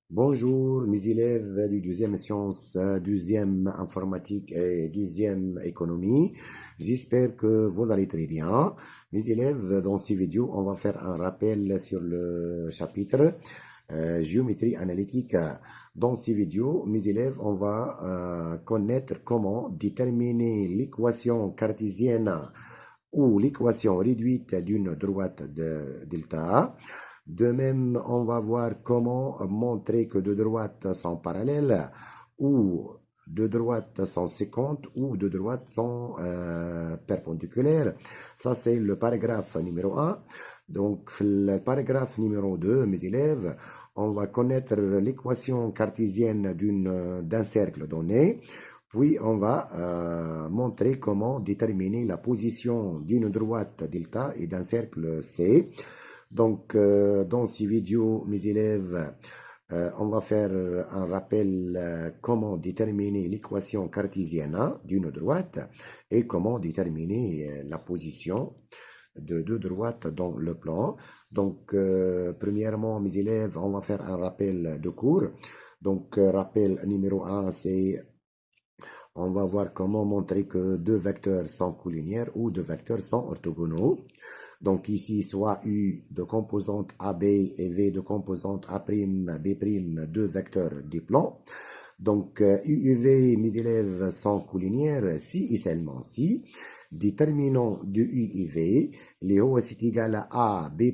Bonjour mes élèves du deuxième sciences, deuxième informatique et deuxième économie. J'espère que vous allez très bien. Mes élèves, dans cette vidéo, on va faire un rappel sur le chapitre géométrie analytique. Dans ces vidéos, mes élèves, on va connaître comment déterminer l'équation cartésienne ou l'équation réduite d'une droite de delta A. De même, on va voir comment montrer que deux droites sont parallèles ou deux droites sont séquentes ou deux droites sont perpendiculaires. Ça, c'est le paragraphe numéro 1. Donc, le paragraphe numéro 2, mes élèves, on va connaître l'équation cartésienne d'un cercle donné. Puis, on va montrer comment déterminer la position d'une droite delta et d'un cercle C. Donc, dans ces vidéos, mes élèves, on va faire un rappel comment déterminer l'équation cartésienne d'une droite et comment déterminer la position de deux droites dans le plan. Donc, premièrement, mes élèves, on va faire un rappel de cours. Donc, rappel numéro 1, c'est on va voir comment montrer que deux vecteurs sont collinéaires ou deux vecteurs sont orthogonaux. Donc ici, soit U de composante AB et V de composante A', B', deux vecteurs du plan. Donc U et V, mes élèves, sont collinéaires si et seulement si. Déterminant de U et V, les hauts est égal à A, B'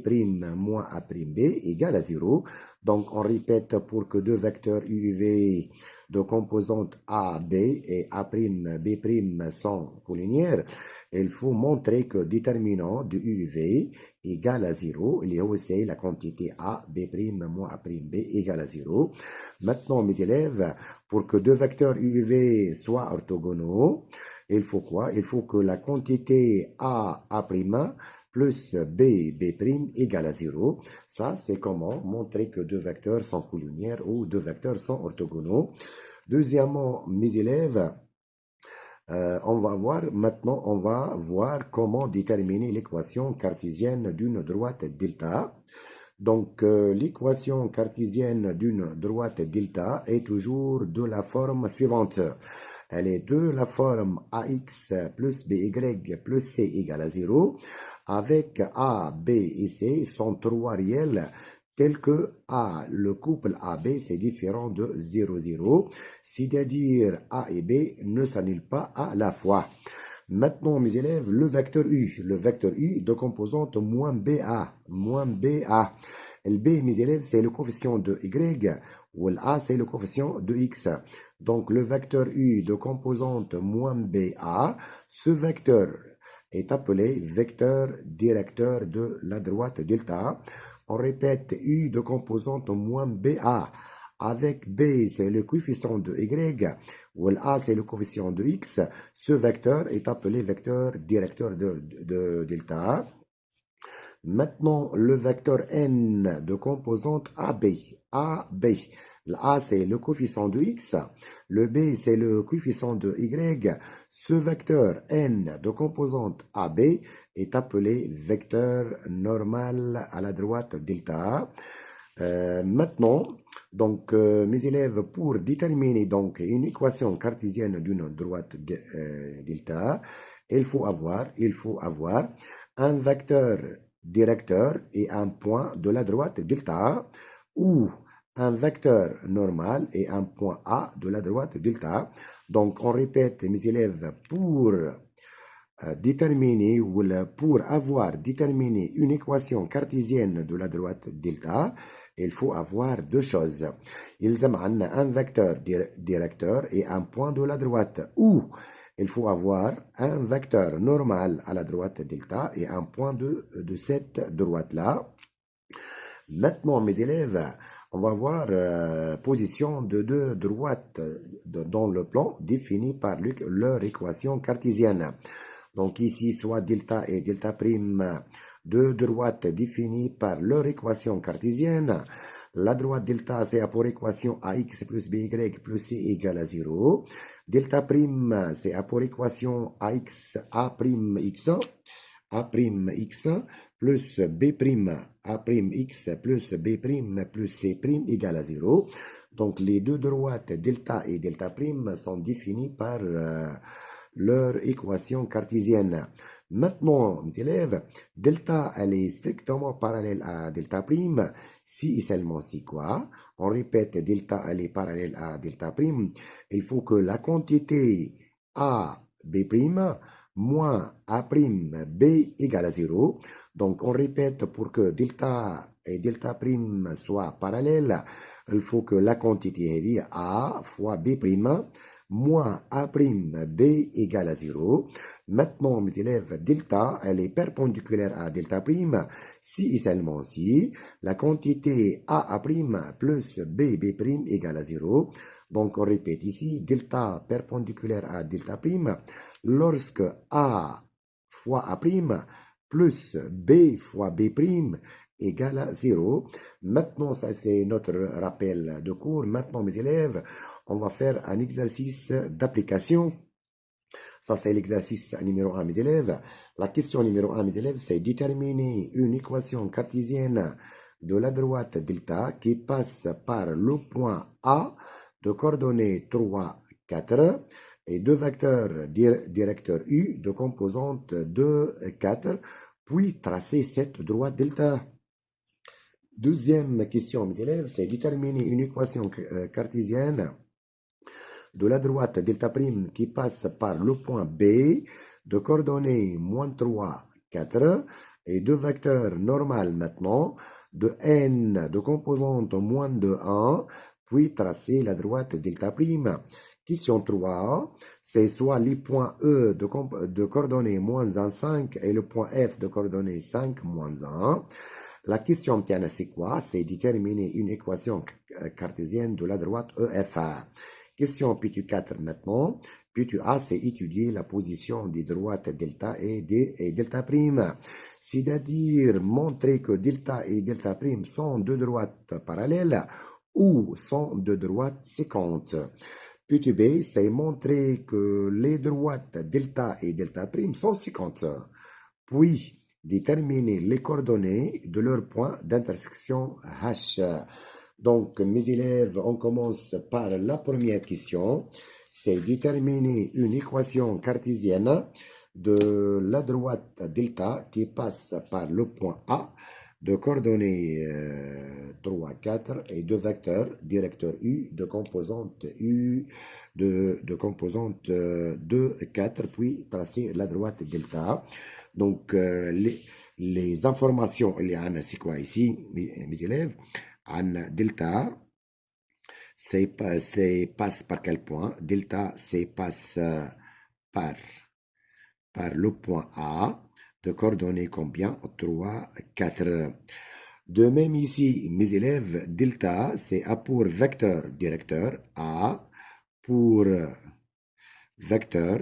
moins A', B égale à 0. Donc on répète pour que deux vecteurs U et V de composantes A, B et A', B' sont collinéaires. Il faut montrer que déterminant de U et V égale à 0. Il y a aussi la quantité A, B' moins A', B égale à 0. Maintenant, mes élèves, pour que deux vecteurs U et V soient orthogonaux, il faut quoi? Il faut que la quantité A, A' plus B, B' égale à 0. Ça, c'est comment montrer que deux vecteurs sont collinéaires ou deux vecteurs sont orthogonaux. Deuxièmement, mes élèves, on va voir comment déterminer l'équation cartésienne d'une droite delta. Donc, l'équation cartésienne d'une droite delta est toujours de la forme suivante. Elle est de la forme ax plus by plus c égale à 0, avec a, b et c sont trois réels tels que A, le couple AB, c'est différent de 0, 0, c'est-à-dire A et B ne s'annulent pas à la fois. Maintenant, mes élèves, le vecteur U de composante moins BA, Le B, mes élèves, c'est le coefficient de Y, ou l'A, c'est le coefficient de X. Donc, le vecteur U de composante moins BA, ce vecteur est appelé vecteur directeur de la droite delta. On répète U de composante moins BA. Avec B, c'est le coefficient de Y, ou A, c'est le coefficient de X. Ce vecteur est appelé vecteur directeur de delta. Maintenant, le vecteur n de composante AB. AB. A, c'est le coefficient de X. Le B, c'est le coefficient de Y. Ce vecteur n de composante AB est appelé vecteur normal à la droite delta. Maintenant, donc, mes élèves, pour déterminer donc une équation cartésienne d'une droite delta, il faut avoir un vecteur directeur et un point de la droite delta ou un vecteur normal et un point A de la droite delta. Donc, on répète, mes élèves, pour déterminer ou pour avoir déterminé une équation cartésienne de la droite delta, il faut avoir deux choses. Il y a un vecteur directeur et un point de la droite, ou il faut avoir un vecteur normal à la droite delta et un point de cette droite-là. Maintenant, mes élèves, on va voir position de deux droites dans le plan définies par leur équation cartésienne. Donc ici, soit delta et delta prime, deux droites définies par leur équation cartésienne. La droite delta, c'est pour équation ax plus by plus c égale à 0. Delta prime, c'est pour équation ax, a prime x plus B' A'X plus B' plus C' égale à 0. Donc, les deux droites delta et delta prime sont définies par leur équation cartésienne. Maintenant, mes élèves, delta, elle est strictement parallèle à delta prime, si et seulement si quoi. On répète, delta, elle est parallèle à delta prime. Il faut que la quantité A, B' moins A', B égale à 0. Donc, on répète, pour que delta et delta prime soient parallèles, il faut que la quantité est A fois B' moins A', B égale à 0. Maintenant, mes élèves, delta, elle est perpendiculaire à delta prime si et seulement si la quantité A' plus B' égale à 0. Donc, on répète ici, delta perpendiculaire à delta prime, lorsque A fois A' plus B fois B' égale à 0. Maintenant, ça c'est notre rappel de cours. Maintenant, mes élèves, on va faire un exercice d'application. Ça, c'est l'exercice numéro 1, mes élèves. La question numéro 1, mes élèves, c'est déterminer une équation cartésienne de la droite delta qui passe par le point A de coordonnées 3, 4 et deux vecteurs directeurs U de composante 2, 4, puis tracer cette droite delta. Deuxième question, mes élèves, c'est déterminer une équation cartésienne de la droite delta prime qui passe par le point B de coordonnées moins 3, 4 et deux vecteurs normales maintenant de n de composante moins de 1, puis tracer la droite delta prime. Question 3, c'est soit les points E de coordonnées moins 1, 5 et le point F de coordonnées 5, moins 1. La question tienne, c'est quoi? C'est déterminer une équation cartésienne de la droite EFA. Question P4 maintenant. P2A, c'est étudier la position des droites delta et delta prime. C'est-à-dire montrer que delta et delta prime sont deux droites parallèles ou sont deux droites séquentes. P2B, c'est montrer que les droites delta et delta prime sont séquentes. Puis, déterminer les coordonnées de leur point d'intersection H. Donc, mes élèves, on commence par la première question. C'est déterminer une équation cartésienne de la droite delta qui passe par le point A de coordonnées 3, 4 et deux vecteurs directeurs U de composante U de composante 2, 4, puis tracer la droite delta. Donc, les informations, c'est quoi ici, mes élèves? Delta, c'est passe par quel point? Delta, c'est passe par le point A de coordonnées combien? 3, 4. De même ici, mes élèves, delta, c'est A pour vecteur directeur, A pour vecteur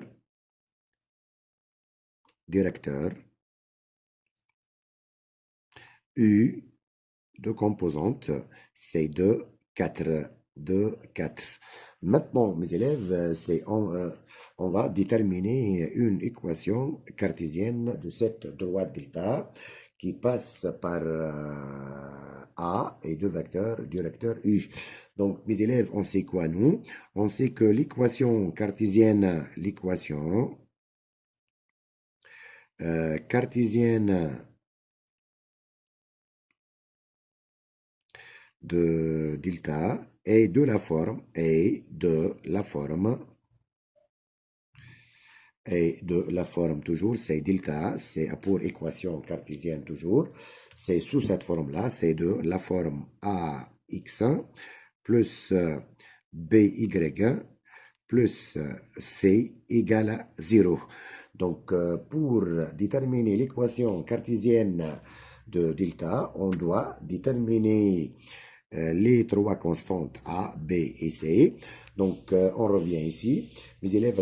directeur, U de composantes, c'est 2, 4, 2, 4. Maintenant, mes élèves, on va déterminer une équation cartésienne de cette droite delta qui passe par A et deux vecteurs directeurs U. Donc, mes élèves, on sait quoi, nous? On sait que l'équation cartésienne, cartésienne de delta est de la forme toujours, c'est delta, c'est pour équation cartésienne toujours, c'est sous cette forme-là, c'est de la forme AX1 plus BY plus C égale à 0. Donc, pour déterminer l'équation cartésienne de delta, on doit déterminer les trois constantes A, B et C. Donc, on revient ici. Les élèves,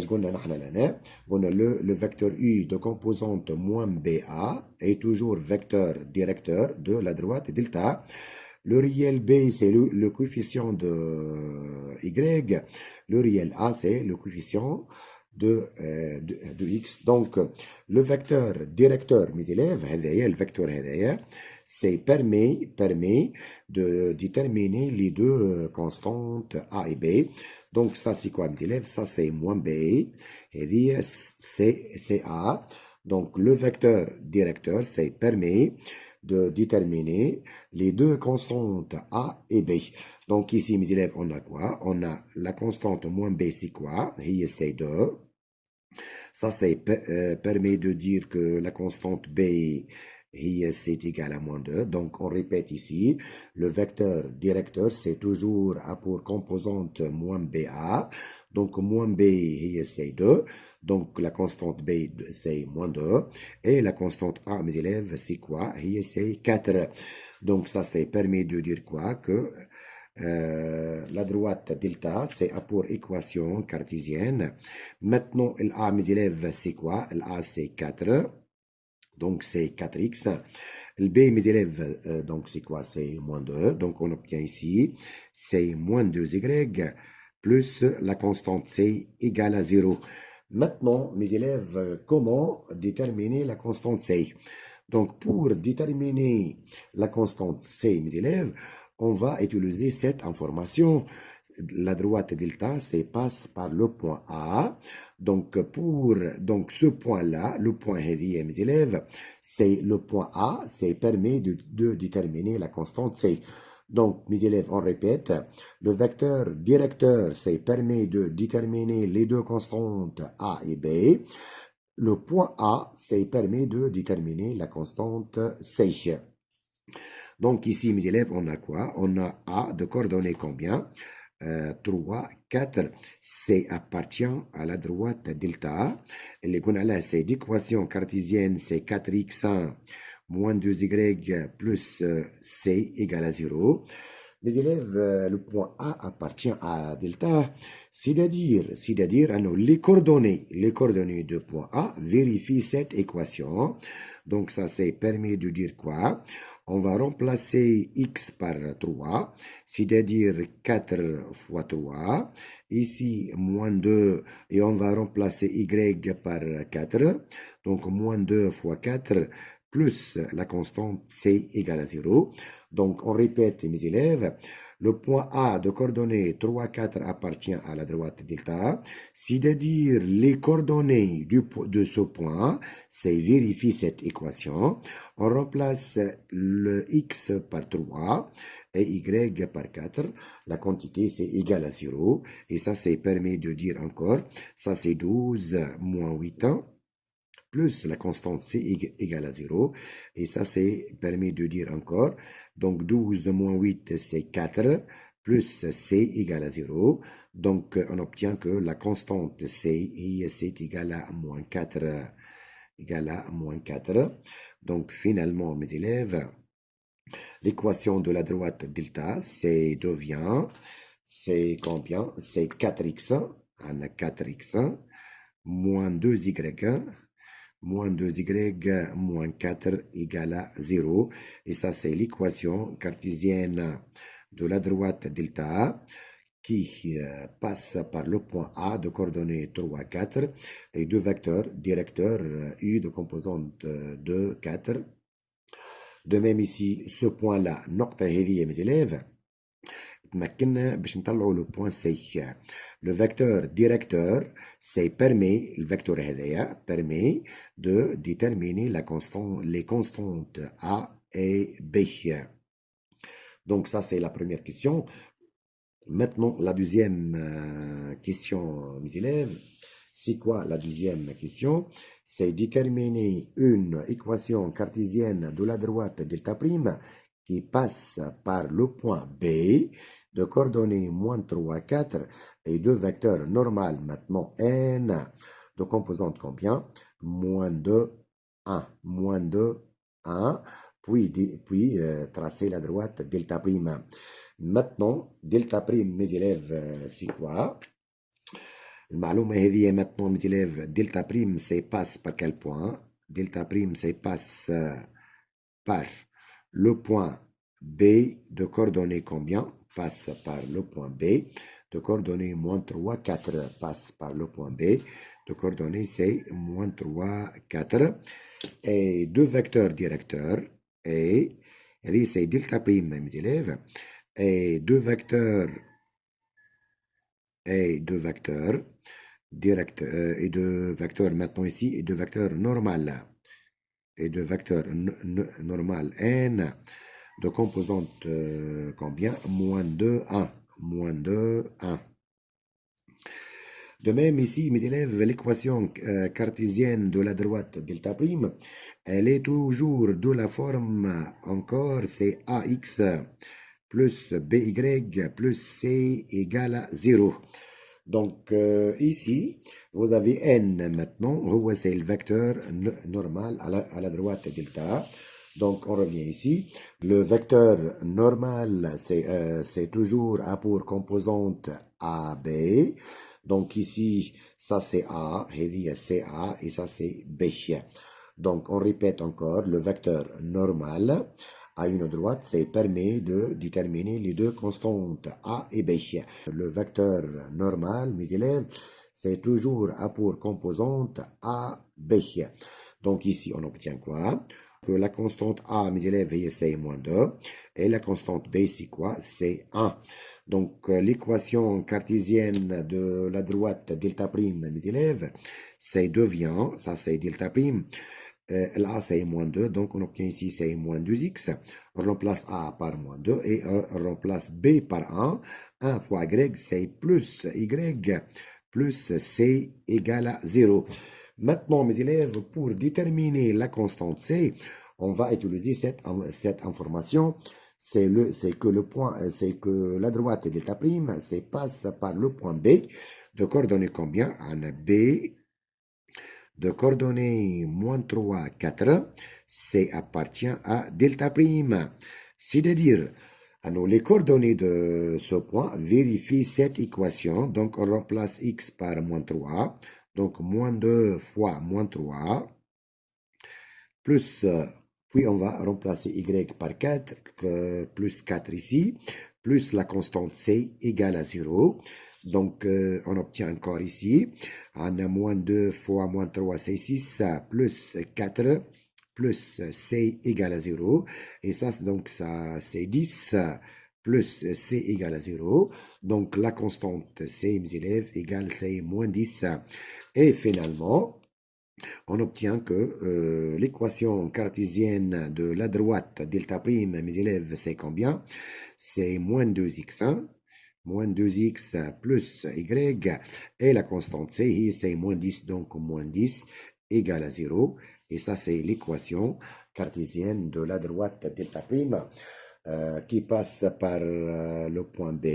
le vecteur U de composante moins BA est toujours vecteur directeur de la droite delta. Le réel B, c'est le coefficient de Y. Le réel A, c'est le coefficient de x. Donc, le vecteur directeur, mes élèves, le vecteur c'est permet de déterminer les deux constantes A et B. Donc, ça, c'est quoi, mes élèves? Ça, c'est moins B. Et c'est A. Donc, le vecteur directeur, c'est permet de déterminer les deux constantes A et B. Donc, ici, mes élèves, on a quoi? On a la constante moins B, c'est quoi? C'est 2. Ça, permet de dire que la constante B, c'est égal à moins 2. Donc, on répète ici, le vecteur directeur, c'est toujours A pour composante moins BA. Donc, moins B, c'est 2. Donc, la constante B, c'est moins 2. Et la constante A, mes élèves, c'est quoi? C'est 4. Donc, ça, permet de dire quoi? Que la droite delta, c'est A pour équation cartésienne. Maintenant, l'A, mes élèves, c'est quoi? L'A, c'est 4. Donc, c'est 4x. Le B, mes élèves, donc c'est quoi? C'est moins 2. Donc, on obtient ici, c'est moins 2y plus la constante C égale à 0. Maintenant, mes élèves, comment déterminer la constante C? Donc, pour déterminer la constante C, mes élèves, on va utiliser cette information. La droite delta, c'est passe par le point A. Donc, pour ce point-là, le point heavy, mes élèves, c'est le point A, c'est permet de déterminer la constante C. Donc, mes élèves, on répète, le vecteur directeur, c'est permet de déterminer les deux constantes A et B. Le point A, c'est permet de déterminer la constante C. Donc ici, mes élèves, on a quoi? On a A de coordonnées combien? 3, 4. C appartient à la droite delta. Les là, c'est d'équation cartésienne, c'est 4x1 moins 2y plus C égale à 0. Mes élèves, le point A appartient à delta, c'est-à-dire, les coordonnées de point A vérifient cette équation. Donc, ça, c'est permis de dire quoi? On va remplacer x par 3, c'est-à-dire 4 fois 3. Ici, moins 2, et on va remplacer y par 4. Donc, moins 2 fois 4 plus la constante c égale à 0. Donc, on répète, mes élèves, le point A de coordonnées 3, 4 appartient à la droite delta, c'est-à-dire les coordonnées de ce point, c'est vérifier cette équation. On remplace le x par 3 et y par 4. La quantité, c'est égal à 0. Et ça, c'est permet de dire encore, ça c'est 12 moins 8 plus la constante C égale à 0. Et ça, c'est permis de dire encore. Donc, 12 moins 8, c'est 4, plus C égale à 0. Donc, on obtient que la constante C, c'est égal à moins 4, égale à moins 4. Donc, finalement, mes élèves, l'équation de la droite delta, c'est devient, c'est combien? C'est 4x, on a 4x, moins 2y, moins 2y moins 4 égale à 0. Et ça, c'est l'équation cartésienne de la droite delta qui passe par le point A de coordonnées 3, 4 et deux vecteurs directeurs U de composante 2, 4. De même ici, ce point-là, نقطة هذه mes élèves, تمكننا باش نطلعوا le point C. Le vecteur directeur, c'est permet, le vecteur هذايا, permet de déterminer les constantes A et B. Donc ça, c'est la première question. Maintenant, la deuxième question, mes élèves, c'est quoi la deuxième question? C'est déterminer une équation cartésienne de la droite delta prime qui passe par le point B de coordonnées moins 3, 4 et deux vecteurs normaux maintenant n de composante combien? Moins 2, 1. Moins 2, 1. Puis tracer la droite delta prime. Maintenant, delta prime, mes élèves, c'est quoi? المعلومة هذه maintenant, mes élèves, delta prime, c'est passe par quel point? Delta prime, c'est passe par le point B de coordonnées combien? Passe par le point B de coordonnées moins 3, 4 passe par le point B de coordonnées, c'est moins 3, 4. Et deux vecteurs directeurs. Et c'est delta prime, mes élèves. Et deux vecteurs direct et deux vecteurs maintenant ici et deux vecteurs normal et deux vecteurs normal n de composante combien moins 2 1 moins 2 1. De même ici mes élèves l'équation cartésienne de la droite delta prime elle est toujours de la forme encore c'est ax plus by plus c égale à 0. Donc ici, vous avez n maintenant, c'est le vecteur normal à la droite delta. Donc on revient ici. Le vecteur normal, c'est toujours A pour composante AB. Donc ici, ça c'est A, et c'est A, et ça c'est B. Donc on répète encore, le vecteur normal à une droite, c'est permet de déterminer les deux constantes A et B. Le vecteur normal, mes élèves, c'est toujours A pour composante A, B. Donc ici, on obtient quoi? Que la constante A, mes élèves, c'est moins 2. Et la constante B, c'est quoi? C'est 1. Donc l'équation cartésienne de la droite delta prime, mes élèves, c'est devient, ça c'est delta prime, là, c'est moins 2, donc on obtient ici, c'est moins 2x. On remplace A par moins 2 et on remplace B par 1. 1 fois Y, c'est plus Y plus C égale à 0. Maintenant, mes élèves, pour déterminer la constante C, on va utiliser cette information. C'est que le point, c'est que la droite delta prime, c'est passe par le point B de coordonnées combien? En B de coordonnées moins 3, 4, c'est appartient à delta prime. C'est-à-dire, les coordonnées de ce point vérifient cette équation. Donc, on remplace x par moins 3. Donc, moins 2 fois moins 3. Plus, puis on va remplacer y par 4, plus 4 ici, plus la constante c égale à 0. Donc, on obtient encore ici, on a moins 2 fois moins 3, c'est 6, plus 4, plus c égale à 0. Et ça, donc, ça c'est 10, plus c égale à 0. Donc, la constante c, mes élèves, égale c moins 10. Et finalement, on obtient que l'équation cartésienne de la droite delta prime, mes élèves, c'est combien? C'est moins 2x1, moins 2x plus y, et la constante c, c'est moins 10, donc moins 10 égale à 0. Et ça, c'est l'équation cartésienne de la droite delta prime qui passe par le point B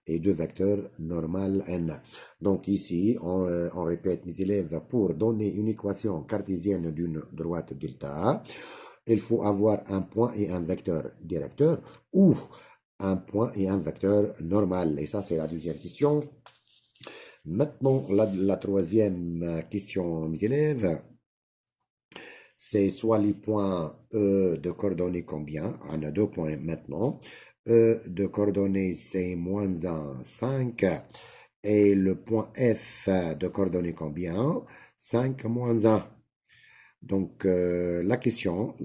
et deux vecteurs normal n. Donc ici, on répète mes élèves, pour donner une équation cartésienne d'une droite delta, il faut avoir un point et un vecteur directeur ou un point et un vecteur normal. Et ça, c'est la deuxième question. Maintenant, la troisième question, mes élèves, c'est soit les points E de coordonnées combien? On a deux points maintenant. E de coordonnées, c'est moins 1, 5. Et le point F de coordonnées combien? 5 moins 1. Donc, la question,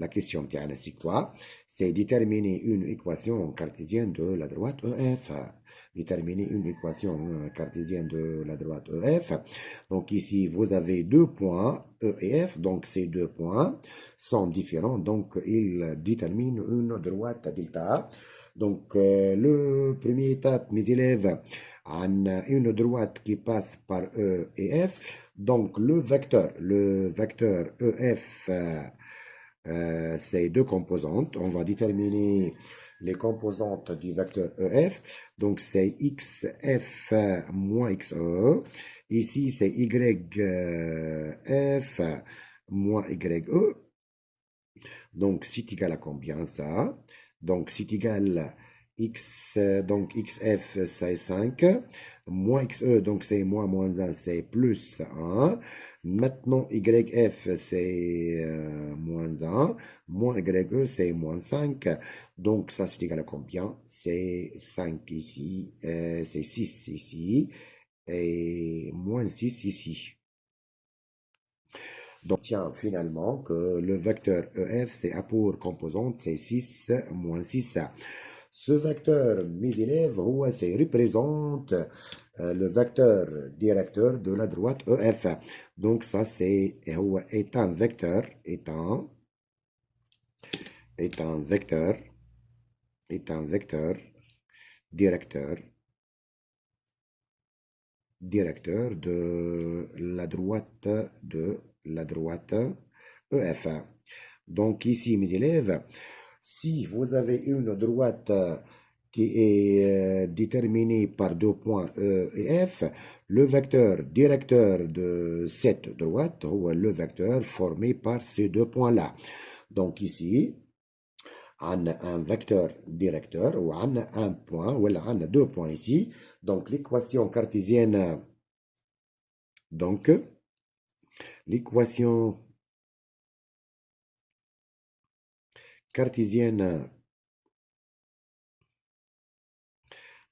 c'est quoi? C'est déterminer une équation cartésienne de la droite EF. Déterminer une équation cartésienne de la droite EF. Donc, ici, vous avez deux points E et F. Donc, ces deux points sont différents. Donc, ils déterminent une droite delta. Donc, le premier étape, mes élèves, on a une droite qui passe par E et F. Donc, le vecteur EF, c'est deux composantes. On va déterminer les composantes du vecteur EF. Donc, c'est XF moins XE. Ici, c'est YF moins YE. Donc, c'est égal à combien ça? Donc, c'est égal à X, donc XF, c'est 5, moins XE, donc c'est moins 1, c'est plus 1. Maintenant, YF, c'est moins 1, moins YE, c'est moins 5. Donc, ça, c'est égal à combien? C'est 5 ici, c'est 6 ici, et moins 6 ici. Donc, tiens, finalement, que le vecteur EF, c'est A pour composante, c'est 6 moins 6. Ce vecteur, mes élèves, représente le vecteur directeur de la droite EF. Donc, ça, est un vecteur, est un vecteur, est un vecteur directeur, directeur de la droite EF. Donc, ici, mes élèves, si vous avez une droite qui est déterminée par deux points E et F, le vecteur directeur de cette droite, ou le vecteur formé par ces deux points-là. Donc ici, on a un vecteur directeur, ou on a un point, ou on a deux points ici. Donc l'équation cartésienne, donc l'équation cartésienne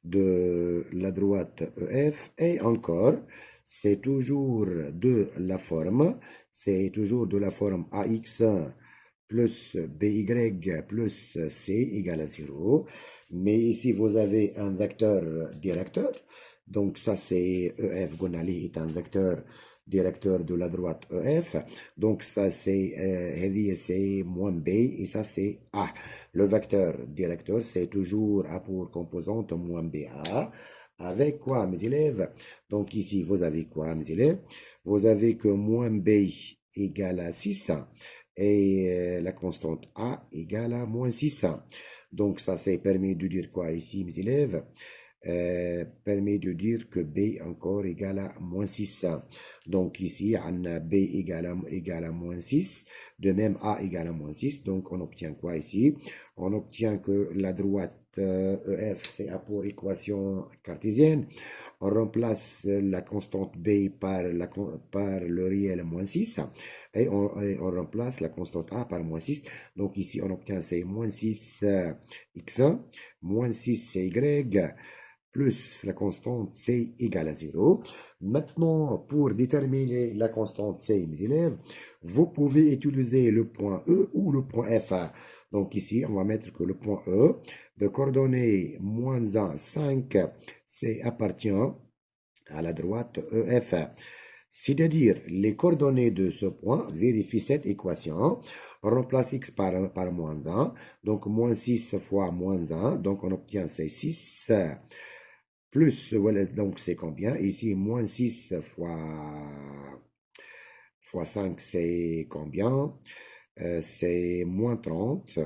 de la droite EF et encore, c'est toujours de la forme, AX plus BY plus C égale à 0. Mais ici, vous avez un vecteur directeur. Donc, ça, c'est EF gonali est un vecteur directeur de la droite EF. Donc, ça, c'est moins B et ça, c'est A. Le vecteur directeur, c'est toujours A pour composante moins BA. Avec quoi, mes élèves? Donc, ici, vous avez quoi, mes élèves? Vous avez que moins B égale à 6 et la constante A égale à moins 6. Donc, ça, c'est permis de dire quoi ici, mes élèves? Permet de dire que B encore égale à moins 6. Donc ici, on a B égale à moins 6. De même, A égale à moins 6. Donc on obtient quoi ici? On obtient que la droite EF, c'est A pour équation cartésienne. On remplace la constante B par le réel moins 6 et on remplace la constante A par moins 6. Donc ici, on obtient c'est moins 6 x1, moins 6 c'est y, plus la constante C égale à 0. Maintenant, pour déterminer la constante C, mes élèves, vous pouvez utiliser le point E ou le point F. Donc ici, on va mettre que le point E, de coordonnées moins 1, 5, c'est appartient à la droite EF. C'est-à-dire, les coordonnées de ce point, vérifie cette équation. On remplace x par moins 1. Donc, moins 6 fois moins 1. Donc, on obtient c'est 6 plus, voilà, donc c'est combien? Ici, moins 6 fois 5, c'est combien? C'est moins 30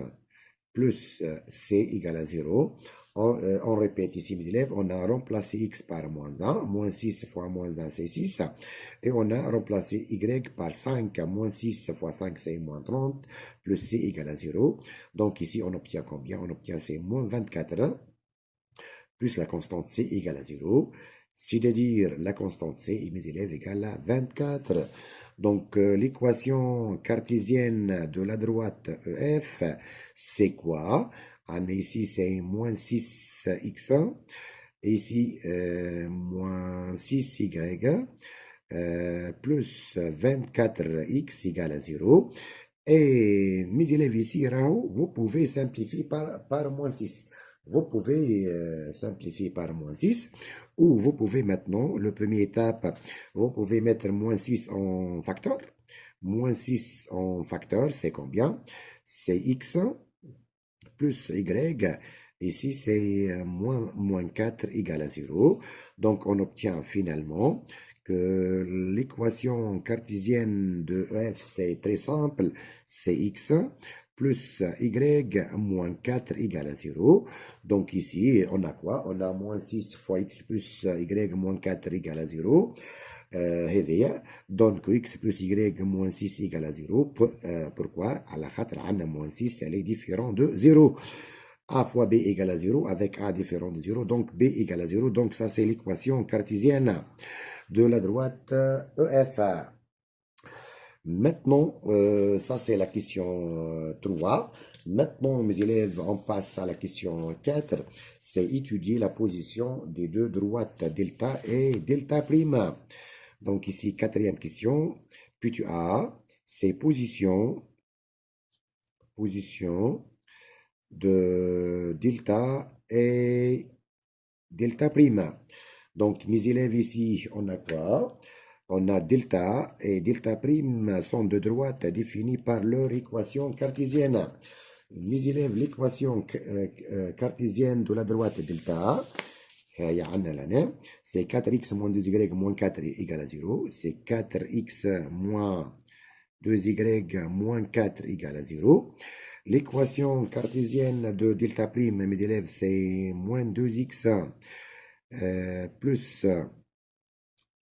plus C égale à 0. On répète ici, mes élèves, on a remplacé x par moins 1. Moins 6 fois moins 1, c'est 6. Et on a remplacé y par 5. Moins 6 fois 5, c'est moins 30. Plus C égale à 0. Donc ici, on obtient combien? On obtient c'est moins 24 plus la constante C égale à 0. C'est-à-dire la constante C, mes élèves, égale à 24. Donc, l'équation cartésienne de la droite EF, c'est quoi? Ici, c'est moins 6x1. Ici, moins 6y. Plus 24x égale à 0. Et mes élèves ici, Raoult, vous pouvez simplifier par moins 6. Vous pouvez simplifier par moins 6 ou vous pouvez maintenant, le première étape, vous pouvez mettre moins 6 en facteur. Moins 6 en facteur, c'est combien? C'est x plus y. Ici, c'est moins 4 égale à 0. Donc, on obtient finalement que l'équation cartésienne de EF, c'est très simple. C'est x plus y moins 4 égale à 0. Donc ici, on a quoi? On a moins 6 fois x plus y moins 4 égale à 0. هذه donc x plus y moins 6 égale à 0. Pourquoi? على خاطر عندنا moins 6 elle est différent de 0. A fois B égale à 0 avec A différent de 0. Donc B égale à 0. Donc ça c'est l'équation cartésienne de la droite EF. Maintenant, ça c'est la question 3. Maintenant, mes élèves, on passe à la question 4. C'est étudier la position des deux droites delta et delta prime. Donc ici, quatrième question. Puis tu as c'est position de delta et delta prime. Donc, mes élèves ici, on a quoi? On a delta et delta prime sont de droite définis par leur équation cartésienne. Mes élèves, l'équation cartésienne de la droite delta, c'est 4x moins 2y moins 4 égale à 0. C'est 4x moins 2y moins 4 égale à 0. L'équation cartésienne de delta prime, mes élèves, c'est moins 2x plus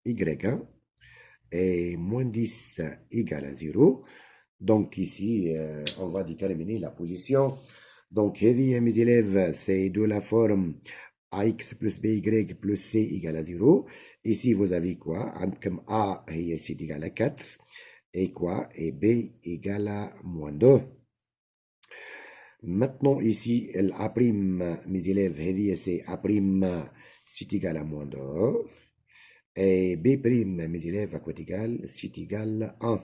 y et moins 10 égale à 0. Donc ici, on va déterminer la position. Donc, mes élèves, c'est de la forme ax plus by plus c égale à 0. Ici, vous avez quoi? Comme a est égal à 4. Et quoi? Et b égale à moins 2. Maintenant, ici, a', mes élèves, c'est a', c'est égal à moins 2. Et b', mes élèves, à quoi égal? C'est égal à 1.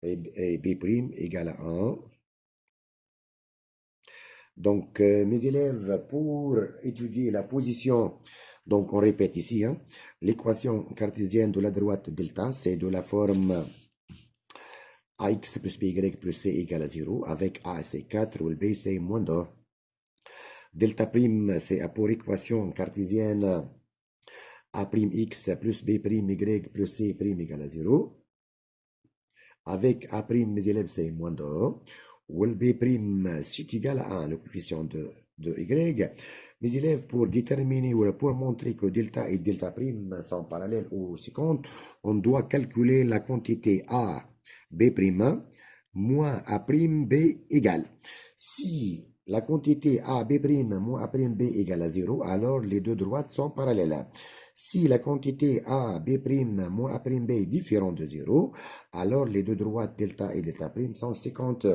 Et b' égale à 1. Donc, mes élèves, pour étudier la position, donc on répète ici, hein, l'équation cartésienne de la droite delta, c'est de la forme ax plus by plus c égale à 0, avec a c'est 4 ou le b c'est moins 2. Delta prime, c'est pour équation cartésienne a' x plus b' y plus c' égale à 0. Avec a', mes élèves, c'est moins 2. Ou le b', c'est égal à 1, le coefficient de y. Mes élèves, pour déterminer ou pour montrer que delta et delta prime sont parallèles ou séquentes, on doit calculer la quantité a, b' moins a', b égale. Si la quantité a, b' moins a', b égale à 0, alors les deux droites sont parallèles. Si la quantité a, b' moins a', b est différente de 0, alors les deux droites delta et delta prime sont 50.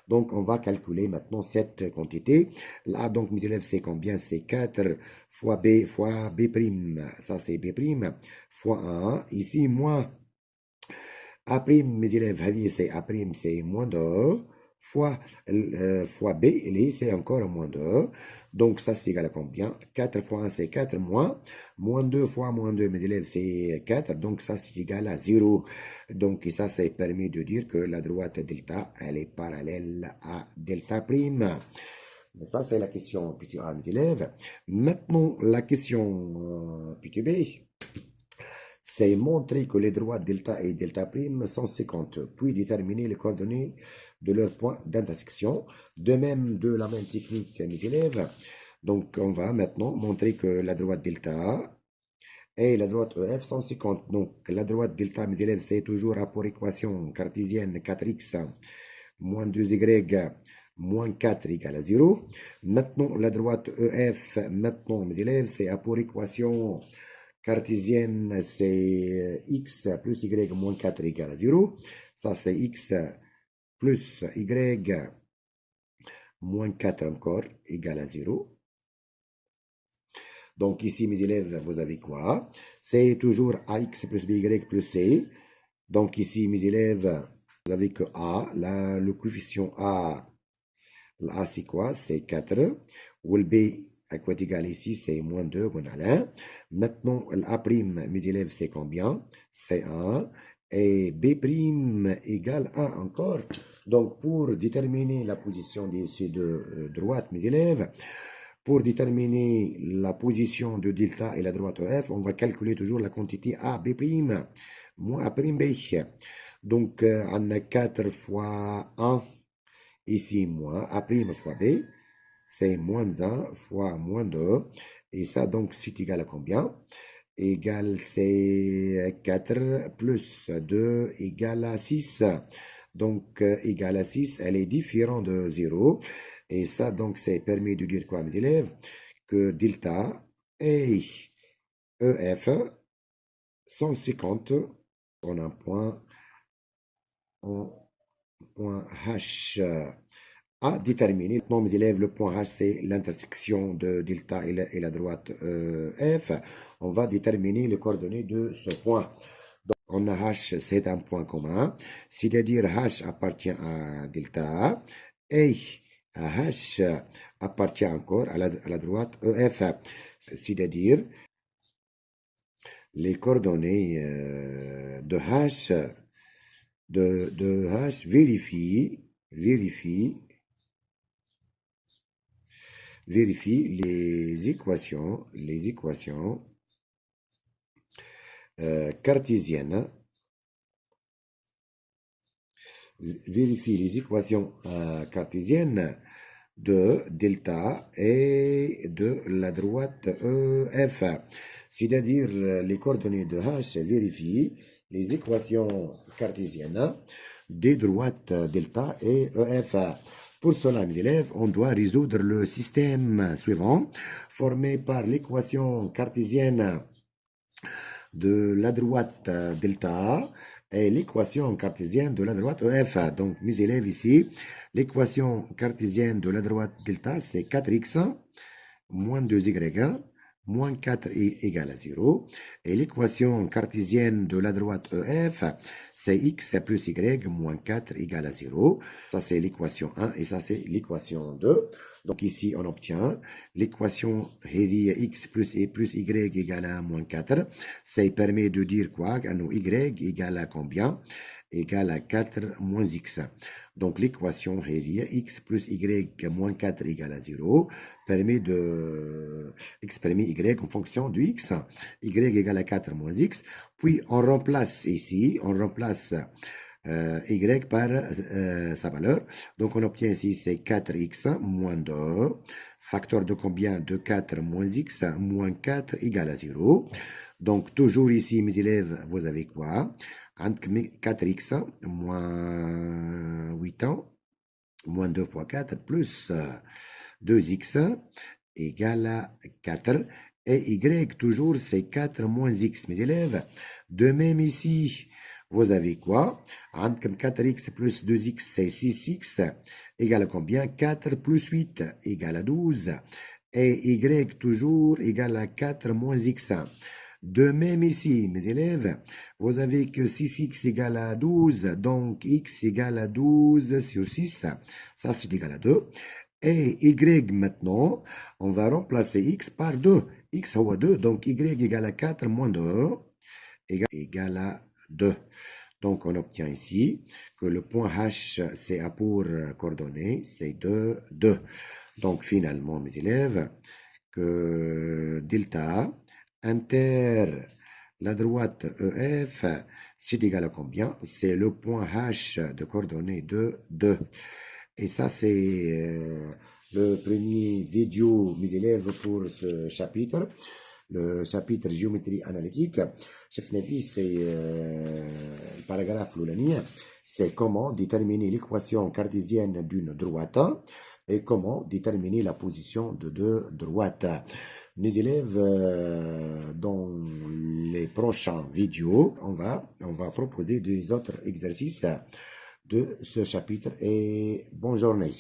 Donc, on va calculer maintenant cette quantité. Là, donc, mes élèves, c'est combien? C'est 4 fois b prime. Ça, c'est b prime fois 1. Ici, moins a', mes élèves, c'est a', c'est moins 2 fois b, et c'est encore moins 2. Donc, ça, c'est égal à combien? 4 fois 1, c'est 4 moins 2 fois moins 2, mes élèves, c'est 4. Donc, ça, c'est égal à 0. Donc, ça, ça permet de dire que la droite delta, elle est parallèle à delta prime. Ça, c'est la question petit A, mes élèves. Maintenant, la question petit B, c'est montrer que les droites delta et delta prime sont 50, puis déterminer les coordonnées de leurs points d'intersection. De même, de la même technique, mes élèves. Donc, on va maintenant montrer que la droite delta et la droite EF sont 50. Donc, la droite delta, mes élèves, c'est toujours rapport équation cartésienne 4x moins 2y moins 4 égale à 0. Maintenant, la droite EF, maintenant, mes élèves, c'est rapport équation cartésienne, c'est x plus y moins 4 égale à 0. Ça, c'est x plus y moins 4 encore égale à 0. Donc ici, mes élèves, vous avez quoi? C'est toujours ax plus by plus c. Donc ici, mes élèves, vous avez que a, le coefficient a, la c'est quoi? C'est 4. Ou le b, à quoi est égal ici? C'est moins 2, bon, là. Maintenant, l'a', mes élèves, c'est combien? C'est 1. Et b' égale 1 encore. Donc, pour déterminer la position de ces deux droites, mes élèves, pour déterminer la position de delta et la droite EF, on va calculer toujours la quantité A, B', moins A', B. Donc, on a 4 fois 1, ici moins A' fois B, c'est moins 1 fois moins 2. Et ça, donc, c'est égal à combien? Égal, c'est 4 plus 2 égale à 6. Donc, égal à 6, elle est différente de 0. Et ça, donc, c'est permis de dire quoi, mes élèves? Que delta et EF sont 50 en un point, en point H à déterminer. Maintenant, mes élèves, le point H, c'est l'intersection de delta et la droite F. On va déterminer les coordonnées de ce point. On a H, c'est un point commun, c'est-à-dire H appartient à delta et H appartient encore à la droite EF, c'est-à-dire les coordonnées de H vérifie les équations cartésiennes, vérifie les équations cartésiennes de delta et de la droite EF. C'est-à-dire les coordonnées de H vérifient les équations cartésiennes des droites delta et EF. Pour cela, mes élèves, on doit résoudre le système suivant, formé par l'équation cartésienne de la droite delta et l'équation cartésienne de la droite EF. Donc, mes élèves ici, l'équation cartésienne de la droite delta, c'est 4x moins 2y moins 4y égale à 0. Et l'équation cartésienne de la droite EF, c'est x plus y moins 4 égale à 0. Ça, c'est l'équation 1 et ça, c'est l'équation 2. Donc ici, on obtient l'équation x plus y égale à moins 4. Ça permet de dire quoi? Que y égale à combien? Égale à 4 moins x. Donc l'équation x plus y moins 4 égale à 0 permet d'exprimer y en fonction de x. Y égale à 4 moins x. Puis on remplace ici, on remplace y par sa valeur. Donc on obtient ici c'est 4x moins 2. Facteur de combien? De 4 moins x moins 4 égale à 0. Donc toujours ici mes élèves, vous avez quoi? 4x moins 8 ans moins 2 fois 4 plus 2x égale à 4. Et y, toujours, c'est 4 moins x, mes élèves. De même ici, vous avez quoi? 4x plus 2x, c'est 6x, égale à combien? 4 plus 8, égale à 12. Et y, toujours, égale à 4 moins x. De même ici, mes élèves, vous avez que 6x égale à 12, donc x égale à 12 sur 6, ça c'est égal à 2. Et y maintenant, on va remplacer x par 2. X est 2, donc y égale à 4 moins 2 égale à 2. Donc on obtient ici que le point H, c'est à pour coordonnées, c'est 2, 2. Donc finalement, mes élèves, que delta inter la droite EF, c'est égal à combien? C'est le point H de coordonnées de 2. Et ça, c'est le premier vidéo, mes élèves, pour ce chapitre. Le chapitre géométrie analytique. شفنا فيه c'est le paragraphe l'oulani, c'est comment déterminer l'équation cartésienne d'une droite et comment déterminer la position de deux droites. Mes élèves, dans les prochaines vidéos, on va proposer des autres exercices de ce chapitre et bonne journée.